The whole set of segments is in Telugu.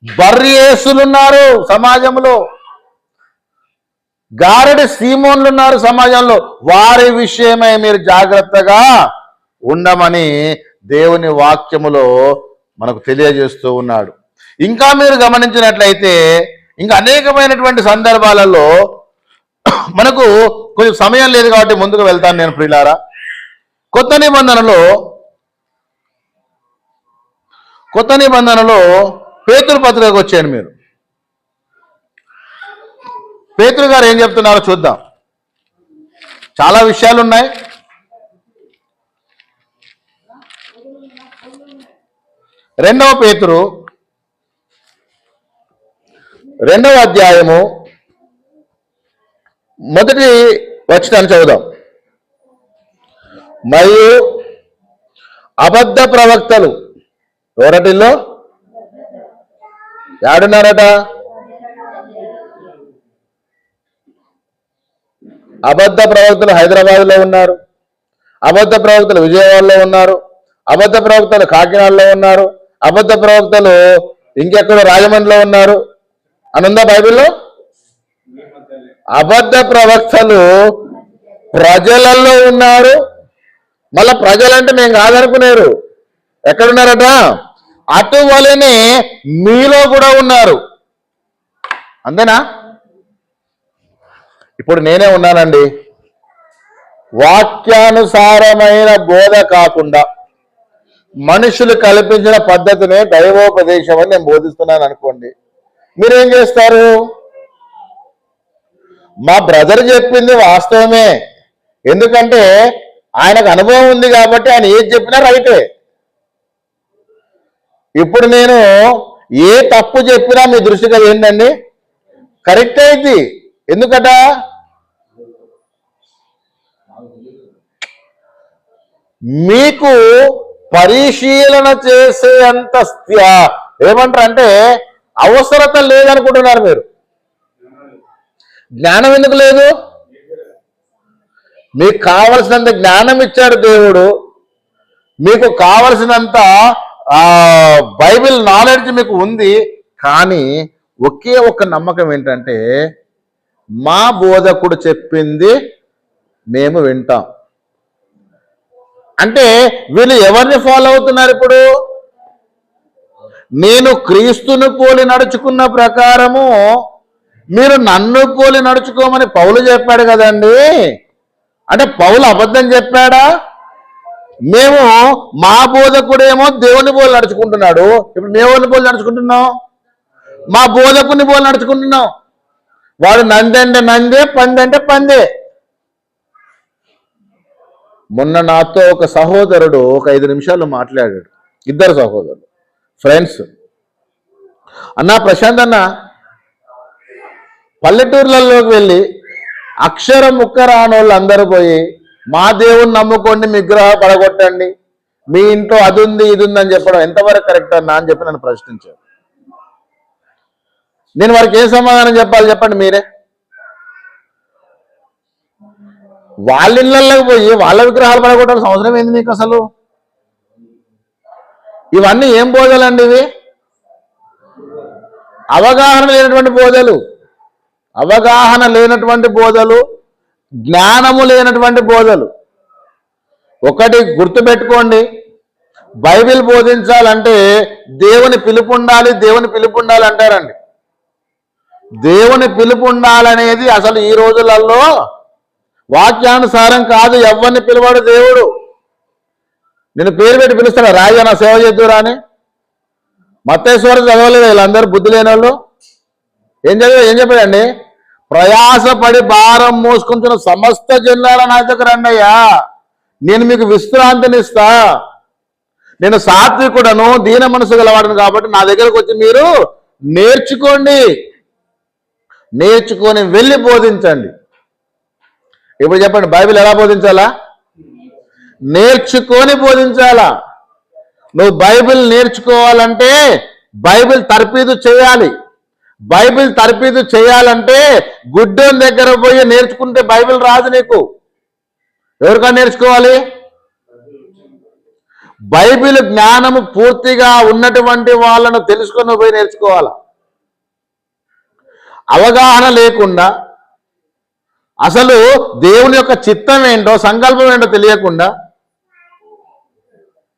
బర్యేసులున్నారు సమాజంలో, గారడి సీమోన్లు ఉన్నారు సమాజంలో. వారి విషయమై మీరు జాగ్రత్తగా ఉండమని దేవుని వాక్యములో మనకు తెలియజేస్తూ ఉన్నాడు. ఇంకా మీరు గమనించినట్లయితే ఇంకా అనేకమైనటువంటి సందర్భాలలో మనకు కొంచెం సమయం లేదు కాబట్టి ముందుకు వెళ్తాను నేను ప్రియులారా. కొత్త నిబంధనలో పేతురు పత్రికకు వచ్చాను. మీరు పేతురు గారు ఏం చెప్తున్నారో చూద్దాం. చాలా విషయాలు ఉన్నాయి. రెండవ పేతురు 2వ అధ్యాయము 1వ వచనాన్ని చదువుదాం. మరియు అబద్ధ ప్రవక్తలు ఎవరటిల్లో యాడున్నారట? అబద్ధ ప్రవక్తలు హైదరాబాద్లో ఉన్నారు, అబద్ధ ప్రవక్తలు విజయవాడలో ఉన్నారు, అబద్ధ ప్రవక్తలు కాకినాడలో ఉన్నారు, అబద్ధ ప్రవక్తలు ఇంకెక్కడో రాజమండ్రిలో ఉన్నారు అని ఉందా బైబిల్లో? అబద్ధ ప్రవక్తలు ప్రజలలో ఉన్నారు. మళ్ళా ప్రజలంటే మేము కాదనుకున్నారు. ఎక్కడున్నారట? అటువలనే మీలో కూడా ఉన్నారు. అంతేనా? ఇప్పుడు నేనే ఉన్నానండి. వాక్యానుసారమైన బోధ కాకుండా మనుషులు కల్పించిన పద్ధతినే దైవోపదేశం అని నేను బోధిస్తున్నాను అనుకోండి, మీరేం చేస్తారు? మా బ్రదర్ చెప్పింది వాస్తవమే, ఎందుకంటే ఆయనకు అనుభవం ఉంది కాబట్టి ఆయన ఏది చెప్పినా రైటే. ఇప్పుడు నేను ఏ తప్పు చెప్పినా మీ దృష్టికి అది ఏంటండి? కరెక్ట్ అయింది. ఎందుకట? మీకు పరిశీలన చేసే అంత ఏమంటారంటే అవసరత లేదనుకుంటున్నారు మీరు. జ్ఞానం ఎందుకు లేదు? మీకు కావలసినంత జ్ఞానం ఇచ్చాడు దేవుడు, మీకు కావలసినంత బైబిల్ నాలెడ్జ్ మీకు ఉంది. కానీ ఒకే ఒక నమ్మకం ఏంటంటే మా బోధకుడు చెప్పింది మేము వింటాం. అంటే వీళ్ళు ఎవరిని ఫాలో అవుతున్నారు? ఇప్పుడు నేను క్రీస్తుని పోలి నడుచుకున్న ప్రకారము మీరు నన్ను పోలి నడుచుకోమని పౌలు చెప్పాడు కదండి. అంటే పౌలు అబద్ధం చెప్పాడా? మేము మా బోధకుడేమో దేవుని పోలి నడుచుకుంటున్నాడు, ఇప్పుడు దేవుని పోలి నడుచుకుంటున్నాం, మా బోధకుని పోలి నడుచుకుంటున్నాం. వాడు నందంటే నందే, పందంటే పందే. మొన్న నాతో ఒక సహోదరుడు ఒక 5 నిమిషాలు మాట్లాడాడు. 2 సహోదరులు ఫ్రెండ్స్. అన్నా ప్రశాంత్ అన్న, పల్లెటూర్లలోకి వెళ్ళి అక్షరం ముక్క రానోళ్ళు అందరూ పోయి మా దేవుని నమ్ముకోండి, మీ విగ్రహ పడగొట్టండి, మీ ఇంట్లో అది ఉంది ఇది ఉంది అని చెప్పడం ఎంతవరకు కరెక్ట్ అన్నా అని చెప్పి నన్ను ప్రశ్నించారు. నేను వారికి ఏ సమాధానం చెప్పాలి చెప్పండి మీరే? వాళ్ళ ఇళ్ళకి పోయి వాళ్ళ విగ్రహాలు పడగొట్టాల్సిన అవసరం ఏంది మీకు అసలు? ఇవన్నీ ఏం బోధలండి? ఇవి అవగాహన లేనటువంటి బోధలు, అవగాహన లేనటువంటి బోధలు, జ్ఞానము లేనటువంటి బోధలు. ఒకటి గుర్తుపెట్టుకోండి, బైబిల్ బోధించాలంటే దేవుని పిలుపు ఉండాలి, దేవుని పిలుపు ఉండాలి అంటారండి. దేవుని పిలుపు ఉండాలనేది అసలు ఈ రోజులలో వాక్యానుసారం కాదు. ఎవరిని పిలవాడు దేవుడు. నేను పేరు పెట్టి పిలుస్తాను, రాజా నా సేవ చేద్దురా అని. మత్తయి చదవలేదు వీళ్ళందరూ బుద్ధి లేని వాళ్ళు. ఏం చెప్పాడండి? ప్రయాసపడి భారం మోసుకుంటున్న సమస్త జనులారా నా దగ్గర రండి అయ్యా, నేను మీకు విశ్రాంతినిస్తా. నేను సాత్వికుడను, దీన మనసు గలవాడను కాబట్టి నా దగ్గరకు వచ్చి మీరు నేర్చుకోండి, నేర్చుకొని వెళ్ళి బోధించండి. ఇప్పుడు చెప్పండి, బైబిల్ ఎలా బోధించాలా? నేర్చుకొని బోధించాలా? నువ్వు బైబిల్ నేర్చుకోవాలంటే బైబిల్ తర్ఫీదు చేయాలి. బైబిల్ తర్ఫీదు చేయాలంటే గుడ్డోని దగ్గర పోయి నేర్చుకుంటే బైబిల్ రాదు నీకు. ఎవరికన్నా నేర్చుకోవాలి? బైబిల్ జ్ఞానము పూర్తిగా ఉన్నటువంటి వాళ్ళను తెలుసుకొని పోయి నేర్చుకోవాలి. అవగాహన లేకుండా అసలు దేవుని యొక్క చిత్తం ఏంటో సంకల్పం ఏంటో తెలియకుండా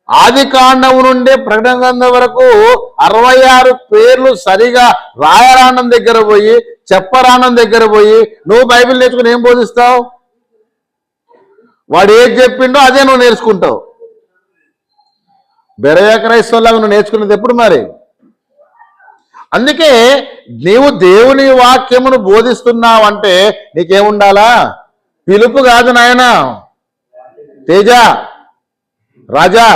ఆది కాండం నుండి ప్రకటన గ్రంథం వరకు 66 పేర్లు సరిగా రాయరానం దగ్గర పోయి చెప్పరానం దగ్గర పోయి నువ్వు బైబిల్ నేర్చుకుని ఏం బోధిస్తావు? వాడు ఏది చెప్పిండో అదే నువ్వు నేర్చుకుంటావు. బెరయ క్రైస్తవులాగా నువ్వు నేర్చుకున్నది ఎప్పుడు మరి? అందుకే నీవు దేవుని వాక్యమును బోధిస్తున్నావంటే నీకేముండాలా? పిలుపు కాదు నాయన, తేజ రాజా,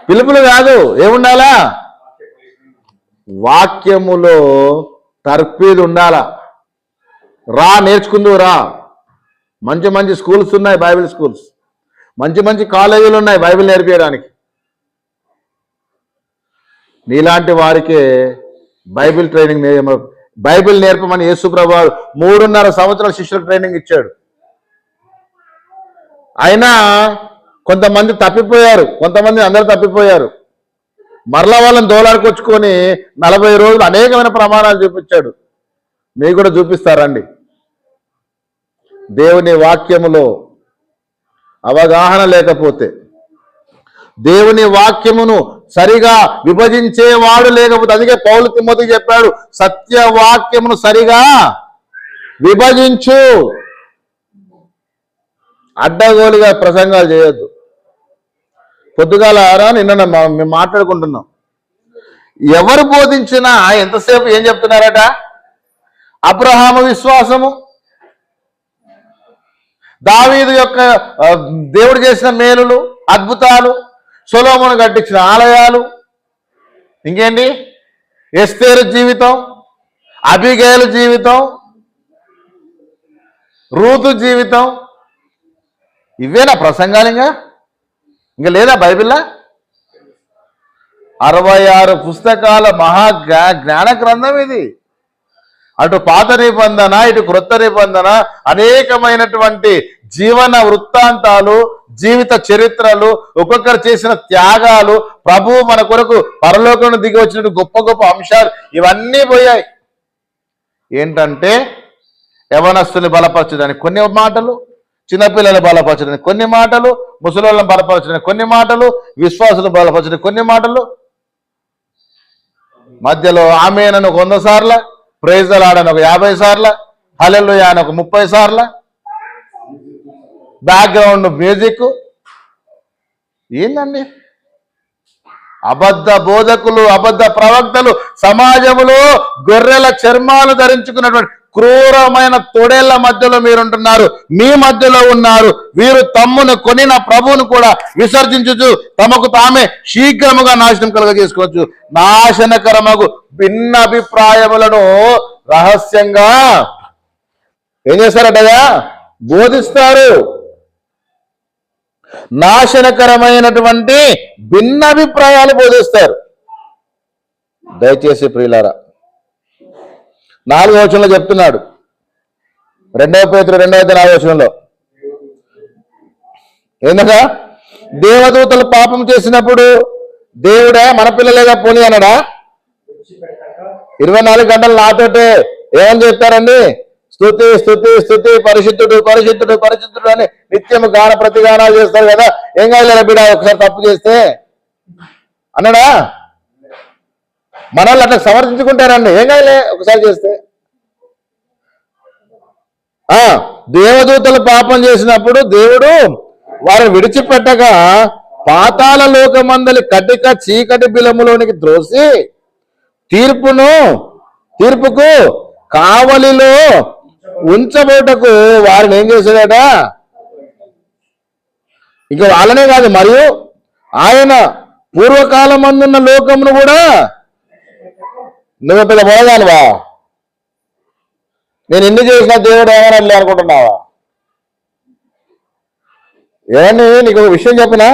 పిలుపులు కాదు, ఏముండాలా? వాక్యములో తర్ఫీదు ఉండాలా. రా నేర్చుకుందు రా. మంచి మంచి స్కూల్స్ ఉన్నాయి, బైబిల్ స్కూల్స్, మంచి మంచి కాలేజీలు ఉన్నాయి బైబిల్ నేర్పించడానికి. నీలాంటి వారికే బైబిల్ ట్రైనింగ్ బైబిల్ నేర్పమని యేసుప్రభు 3.5 సంవత్సరాల శిష్యులకు ట్రైనింగ్ ఇచ్చాడు. అయినా కొంతమంది తప్పిపోయారు, కొంతమంది అందరూ తప్పిపోయారు. మరలా వాళ్ళని దోలాడుకొచ్చుకొని 40 రోజులు అనేకమైన ప్రమాణాలు చూపించాడు. మీకు కూడా చూపిస్తారండి. దేవుని వాక్యములో అవగాహన లేకపోతే, దేవుని వాక్యమును సరిగా విభజించేవాడు లేకపోతే, అందుకే పౌలు తిమోతికి చెప్పాడు, సత్యవాక్యమును సరిగా విభజించు, అడ్డగోలుగా ప్రసంగాలు చేయొద్దు. పొద్దుగాల నిన్న మేము మాట్లాడుకుంటున్నాం, ఎవరు బోధించినా ఎంతసేపు ఏం చెప్తున్నారట? అబ్రహాము విశ్వాసము, దావీదు యొక్క దేవుడు చేసిన మేలులు అద్భుతాలు, సొలొమోను కట్టించిన ఆలయాలు, ఇంకేంటి ఎస్తేరు జీవితం, అబిగైలు జీవితం, రూతు జీవితం, ఇవేనా ప్రసంగాలు? ఇంకా లేదా బైబిల్లా? 66 పుస్తకాల మహా జ్ఞాన గ్రంథం ఇది. అటు పాత నిబంధన, ఇటు క్రొత్త నిబంధన, అనేకమైనటువంటి జీవన వృత్తాంతాలు, జీవిత చరిత్రలు, ఒక్కొక్కరు చేసిన త్యాగాలు, ప్రభువు మన కొరకు పరలోకం దిగి వచ్చినట్టు గొప్ప గొప్ప అంశాలు ఇవన్నీ పోయాయి. ఏంటంటే యవనస్తుని బలపరచడానికి కొన్ని మాటలు, చిన్నపిల్లలు బలపరచడానికి కొన్ని మాటలు, ముసలోళ్ళని బలపరచడానికి కొన్ని మాటలు, విశ్వాసులను బలపరచడానికి కొన్ని మాటలు, మధ్యలో ఆమేనని ఒక 100 సార్ల, ప్రైజ్ ద లార్డ్ అని ఒక 50 సార్ల, హల్లెలూయా అని ఒక 30 సార్ల, బ్యాక్గ్రౌండ్ మ్యూజిక్. ఏందండి? అబద్ధ బోధకులు, అబద్ధ ప్రవక్తలు సమాజంలో గొర్రెల చర్మాలు ధరించుకున్నటువంటి క్రూరమైన తొడేళ్ల మధ్యలో మీరుంటున్నారు, మీ మధ్యలో ఉన్నారు. వీరు తమ్మును కొనిన ప్రభువును కూడా విసర్జించుచు తమకు తామే శీఘ్రముగా నాశనం కలుగజేసుకోవచ్చు. నాశనకరమగు భిన్న అభిప్రాయములను రహస్యంగా ఏం చేస్తారటగా? బోధిస్తారు. నాశనకరమైనటువంటి భిన్న అభిప్రాయాలు బోధిస్తారు. దయచేసి ప్రియులారా, 4వ వచనంలో చెప్తున్నాడు, 2 పేతురు 2:4 వచనంలో, ఏందగా? దేవదూతలు పాపం చేసినప్పుడు దేవుడా మన పిల్లలేగా పోనీ అన్నాడా? 24 గంటలు నాతోటే ఏమని చెప్తారండి? స్తుతి స్తుతి స్తుతి, పరిశుద్ధుడు పరిశుద్ధుడు పరిశుద్ధుడు అని నిత్యము గాన ప్రతిగానాలు చేస్తారు కదా. ఏం కాదు బిడ్డ ఒకసారి తప్పు చేస్తే అన్నాడా? మనల్ని అట్లా సమర్థించుకుంటారండి. ఏం కాదులే ఒకసారి చేస్తే. దేవదూతలు పాపం చేసినప్పుడు దేవుడు వారిని విడిచిపెట్టగా పాతాళ లోకమందలి కటిక చీకటి బిలములోనికి త్రోసి తీర్పుకు కావలిలో ఉంచబోటకు వారిని ఏం చేశాడట? ఇక వాళ్ళనే కాదు, మరియు ఆయన పూర్వకాలమందున్న లోకమును కూడా, నువ్వు పెద్ద బోధగానువా, నేను ఎన్ని చేసిన దేవుడు ఏమనలే అనుకుంటున్నావా? ఏమని నీకు ఒక విషయం చెప్పినా,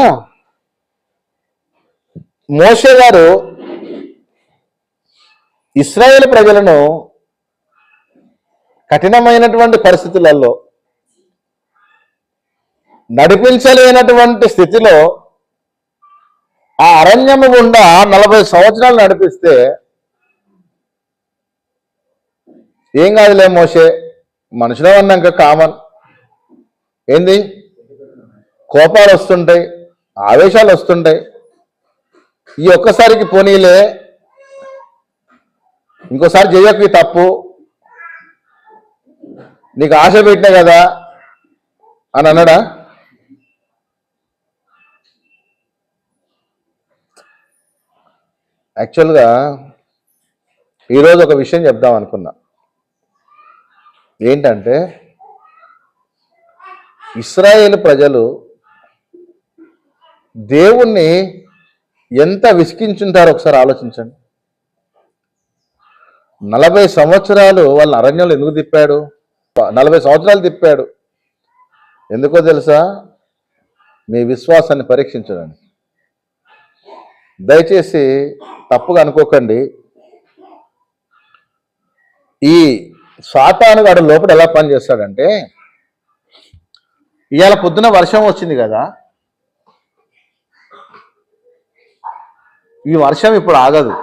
మోషే గారు ఇశ్రాయేలు ప్రజలను కఠినమైనటువంటి పరిస్థితులలో నడిపించలేనటువంటి స్థితిలో ఆ అరణ్యము గుండా 40 సంవత్సరాలు నడిపిస్తే ఏం కాదులే మోషే, మనుషులు అన్నాక కామన్, ఏంది కోపాలు వస్తుంటాయి, ఆవేశాలు వస్తుంటాయి, ఈ ఒక్కసారికి పోనీలే, ఇంకోసారి చేయకు తప్పు, నీకు ఆశ పెట్టినా కదా అని అన్నాడా? యాక్చువల్గా ఈరోజు ఒక విషయం చెప్దాం అనుకున్నా. ఏంటంటే ఇశ్రాయేలు ప్రజలు దేవుణ్ణి ఎంత విసిగించుంటారో ఒకసారి ఆలోచించండి. 40 సంవత్సరాలు వాళ్ళ అరణ్యంలో ఎందుకు తిప్పాడు? 40 సంవత్సరాలు తిప్పాడు. ఎందుకో తెలుసా? మీ విశ్వాసాన్ని పరీక్షించడానికి. దయచేసి తప్పుగా అనుకోకండి. ఈ సాతాను గాడు లోపల ఎలా పనిచేస్తాడంటే, ఇవాళ పొద్దున వర్షం వచ్చింది కదా, ఈ వర్షం ఇప్పుడు ఆగదు.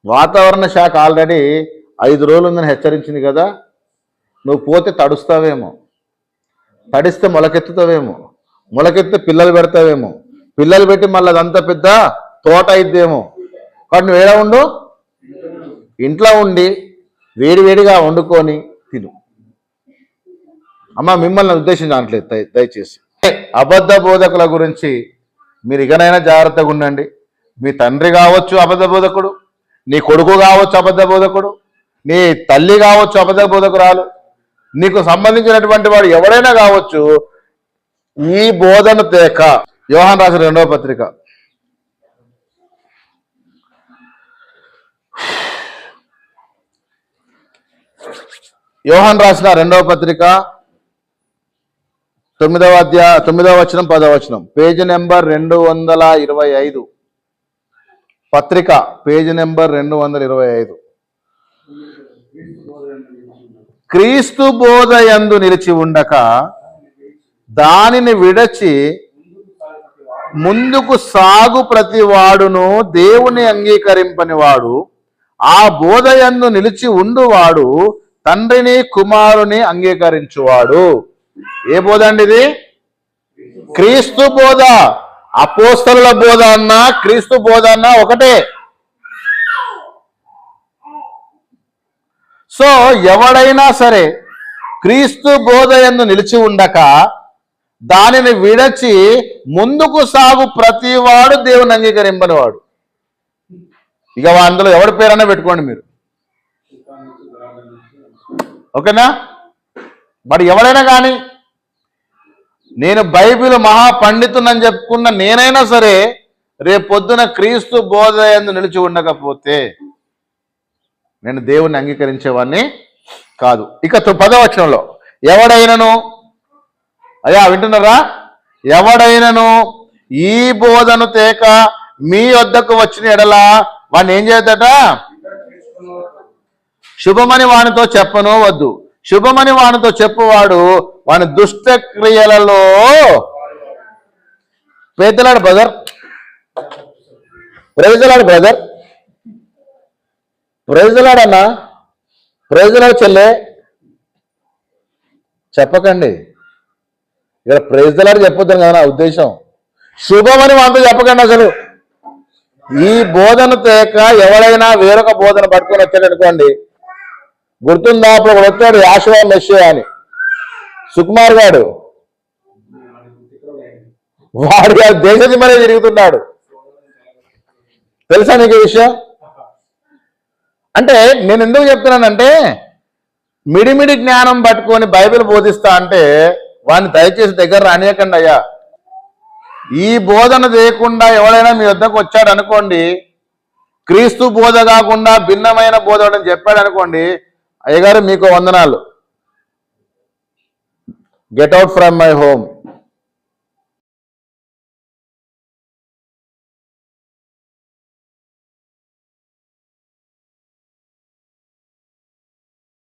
వాతావరణ శాఖ ఆల్రెడీ 5 రోజులు ఉందని హెచ్చరించింది కదా, నువ్వు పోతే తడుస్తావేమో, తడిస్తే మొలకెత్తుతావేమో, మొలకెత్తే పిల్లలు పెడతావేమో, పిల్లలు పెట్టి మళ్ళీ అదంతా పెద్ద తోట అయిద్దేమో. కాబట్టి నువ్వు ఏడా ఉండు, ఇంట్లో ఉండి వేడివేడిగా వండుకొని తిను. అమ్మ మిమ్మల్ని ఉద్దేశించట్లేదు దయచేసి. అబద్ధ బోధకుల గురించి మీరు ఇకనైనా జాగ్రత్తగా ఉండండి. మీ తండ్రి కావచ్చు అబద్ధ బోధకుడు, నీ కొడుకు కావచ్చు అబద్ధ బోధకుడు, నీ తల్లి కావచ్చు అబద్ధ బోధకురాలు, నీకు సంబంధించినటువంటి వాడు ఎవరైనా కావచ్చు. ఈ బోధన తేక యోహాను రాసిన 2వ పత్రిక యోహాను రాసిన 2వ పత్రిక 9వ అధ్యాయం 9వ వచనం 10వ వచనం, పేజీ నెంబర్ 225, పత్రిక పేజీ నెంబర్ 225. క్రీస్తు బోధ యందు నిలిచి ఉండక దానిని విడచి ముందుకు సాగు ప్రతి వాడును దేవుని అంగీకరింపని వాడు, ఆ బోధ యందు నిలిచి ఉండువాడు తండ్రిని కుమారుని అంగీకరించువాడు. ఏ బోధ అండి ఇది? క్రీస్తు బోధ. అపోస్తలుల బోధ అన్నా క్రీస్తు బోధ అన్నా ఒకటే. సో ఎవడైనా సరే క్రీస్తు బోధ యందు నిలిచి ఉండక దానిని విడచి ముందుకు సాగు ప్రతివాడు దేవుని అంగీకరింపని వాడు. ఇక అందులో ఎవరి పేరన్నా పెట్టుకోండి మీరు, ఓకేనా? మరి ఎవరైనా కానీ, నేను బైబిల్ మహాపండితునని చెప్పుకున్న నేనైనా సరే రేపు పొద్దున క్రీస్తు బోధ యందు నిలిచి ఉండకపోతే నేను దేవుణ్ణి అంగీకరించేవాడిని కాదు. ఇక 10వ వచనంలో, ఎవడైనను, అయ్యా వింటున్నారా, ఎవడైనను ఈ బోధను తేక మీ వద్దకు వచ్చిన ఎడల వాడిని ఏం చేద్దట? శుభమని వానితో చెప్పను వద్దు, శుభమని వానితో చెప్పువాడు వాని దుష్ట క్రియలలో పేదలాడు. బ్రదర్ ప్రైజలాడు, బ్రదర్ ప్రైజలాడన్నా, ప్రైజలాడు చెల్లె చెప్పకండి. ఇక్కడ ప్రైజలాడు చెప్పొద్దని కదా నా ఉద్దేశం. శుభమని వానితో చెప్పకండి. అసలు ఈ బోధన తేక ఎవరైనా వేరొక బోధన పట్టుకొని వచ్చాడు అనుకోండి, గుర్తుందా? అప్పుడు వచ్చాడు యాషువా మెస్సియా అని, సుకుమార్ గాడు, వాడు దేశదిమ్మనే తిరుగుతున్నాడు. తెలుసా నీకు ఈ విషయం? అంటే నేను ఎందుకు చెప్తున్నానంటే, మిడిమిడి జ్ఞానం పట్టుకొని బైబిల్ బోధిస్తా అంటే వాడిని దయచేసి దగ్గర రానియకండి అయ్యా. ఈ బోధన చేయకుండా ఎవరైనా మీ వద్దకు వచ్చాడు అనుకోండి, క్రీస్తు బోధ కాకుండా భిన్నమైన బోధ అని చెప్పాడు అనుకోండి, అయ్యగారు మీకు వందనాలు, get out from my home.